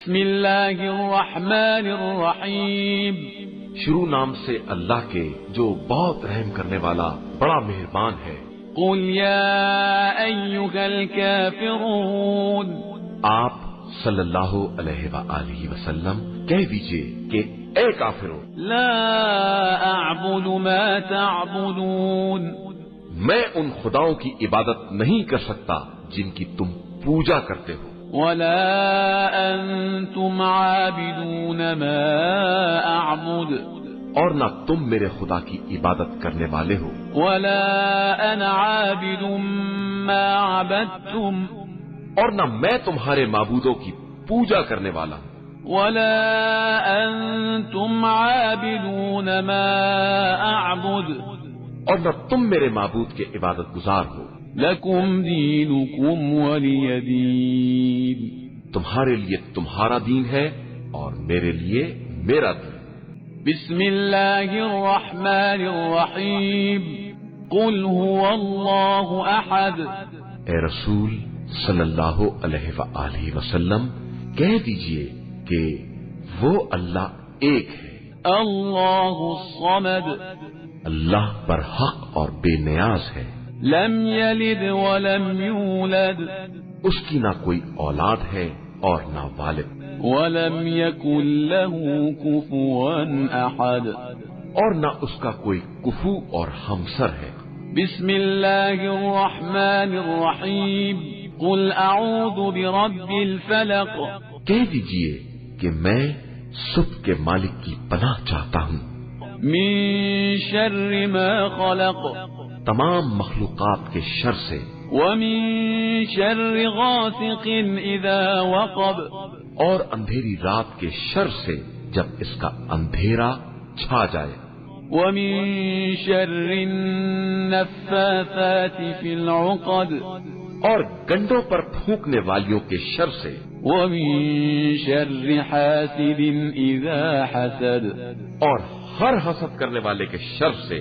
بسم اللہ الرحمن الرحیم، شروع نام سے اللہ کے جو بہت رحم کرنے والا بڑا مہربان ہے۔ قل یا ایھا الکافرون، آپ صلی اللہ علیہ وآلہ وسلم کہہ دیجئے کہ اے کافروں، لا اعبد ما تعبدون، میں ان خداؤں کی عبادت نہیں کر سکتا جن کی تم پوجا کرتے ہو، ولا انتم عابدون ما اعبد، اور نہ تم میرے خدا کی عبادت کرنے والے ہو، ولا انا عابد ما عبدتم، اور نہ میں تمہارے معبودوں کی پوجا کرنے والا ہوں، ولا انتم عابدون ما اعبد، اور نہ تم میرے معبود کے عبادت گزار ہو، لکم دینکم ولی دین، تمہارے لیے تمہارا دین ہے اور میرے لیے میرا دین۔ بسم اللہ الرحمن الرحیم، قل هو اللہ احد، اے رسول صلی اللہ علیہ وآلہ وسلم کہہ دیجئے کہ وہ اللہ ایک ہے، اللہ الصمد، اللہ برحق اور بے نیاز ہے، لم یلد ولم یولد، اس کی نہ کوئی اولاد ہے اور نہ والد، ولم یکن له کفوا احد، اور نہ اس کا کوئی کفو اور ہمسر ہے۔ بسم اللہ الرحمن الرحیم، قل اعوذ برب الفلق، کہہ دیجئے کہ میں صبح کے مالک کی پناہ چاہتا ہوں، من شر ما خلق، تمام مخلوقات کے شر سے، ومن شر غاسق اذا وقب، اور اندھیری رات کے شر سے جب اس کا اندھیرا چھا جائے، ومن شر النفاثات في العقد، اور گنڈوں پر پھونکنے والیوں کے شر سے، ومن شر حاسد اذا حسد، اور ہر حسد کرنے والے کے شر سے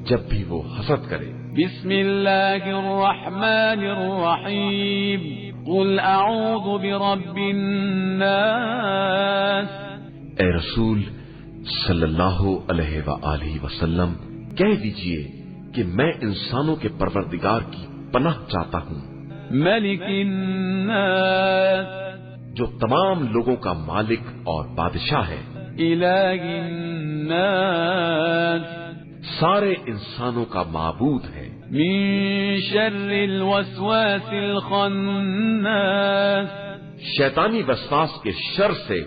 جب بھی وہ حسد کرے۔ بسم اللہ الرحمن الرحیم، قل اعوذ برب الناس، اے رسول صلی اللہ علیہ وآلہ وسلم کہہ دیجئے کہ میں انسانوں کے پروردگار کی پناہ چاہتا ہوں، ملک الناس، جو تمام لوگوں کا مالک اور بادشاہ ہے، الہ الناس، سارے انسانوں کا معبود ہے، من شر الوسواس الخناس، شیطانی وسواس کے شر سے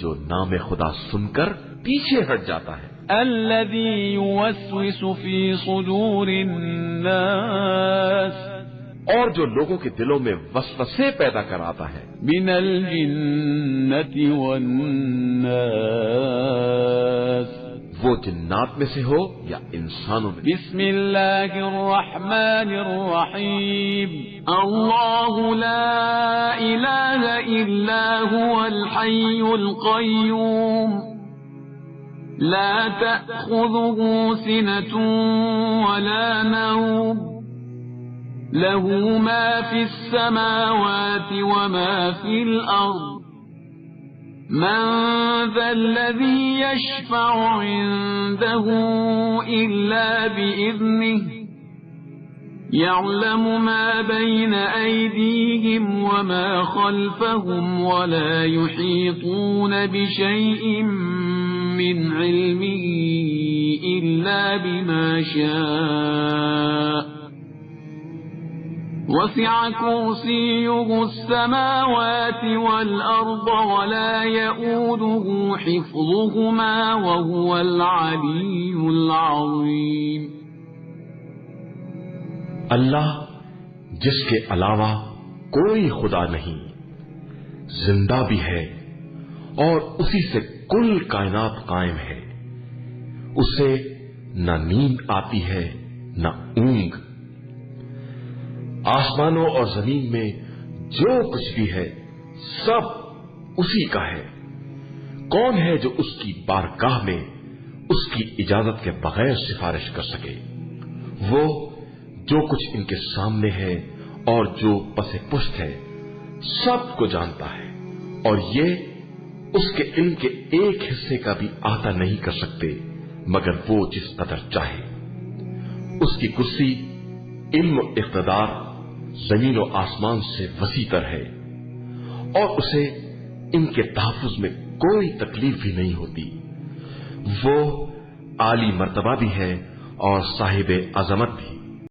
جو نام خدا سن کر پیچھے ہٹ جاتا ہے، الذي يوسوس في صدور الناس، اور جو لوگوں کے دلوں میں وسوسے پیدا کراتا ہے، من الجنة والناس، وہ جنات میں سے ہو یا انسانوں میں۔ بسم اللہ الرحمن الرحیم، اللہ لا الہ الا هو الحی القیوم، لا تأخذه سنة ولا نوم، له ما في السماوات وما في الأرض، من ذا الذي يشفع عنده إلا بإذنه، يعلم ما بين أيديهم وما خلفهم ولا يحيطون بشيء من علمه إلا بما شاء، وسع كرسيه السماوات والأرض ولا يؤوده حفظهما وهو العلي العظيم۔ اللہ جس کے علاوہ کوئی خدا نہیں، زندہ بھی ہے اور اسی سے کل کائنات قائم ہے، اسے نہ نیند آتی ہے نہ اونگ، آسمانوں اور زمین میں جو کچھ بھی ہے سب اسی کا ہے، کون ہے جو اس کی بارگاہ میں اس کی اجازت کے بغیر سفارش کر سکے؟ وہ جو کچھ ان کے سامنے ہے اور جو پس پشت ہے سب کو جانتا ہے، اور یہ اس کے علم کے ایک حصے کا بھی احاطہ نہیں کر سکتے مگر وہ جس قدر چاہے. اس کی کرسی علم و اقتدار زمین و آسمان سے وسیع تر ہے اور اسے ان کے تحفظ میں کوئی تکلیف بھی نہیں ہوتی. وہ عالی مرتبہ بھی ہے اور صاحب عظمت بھی.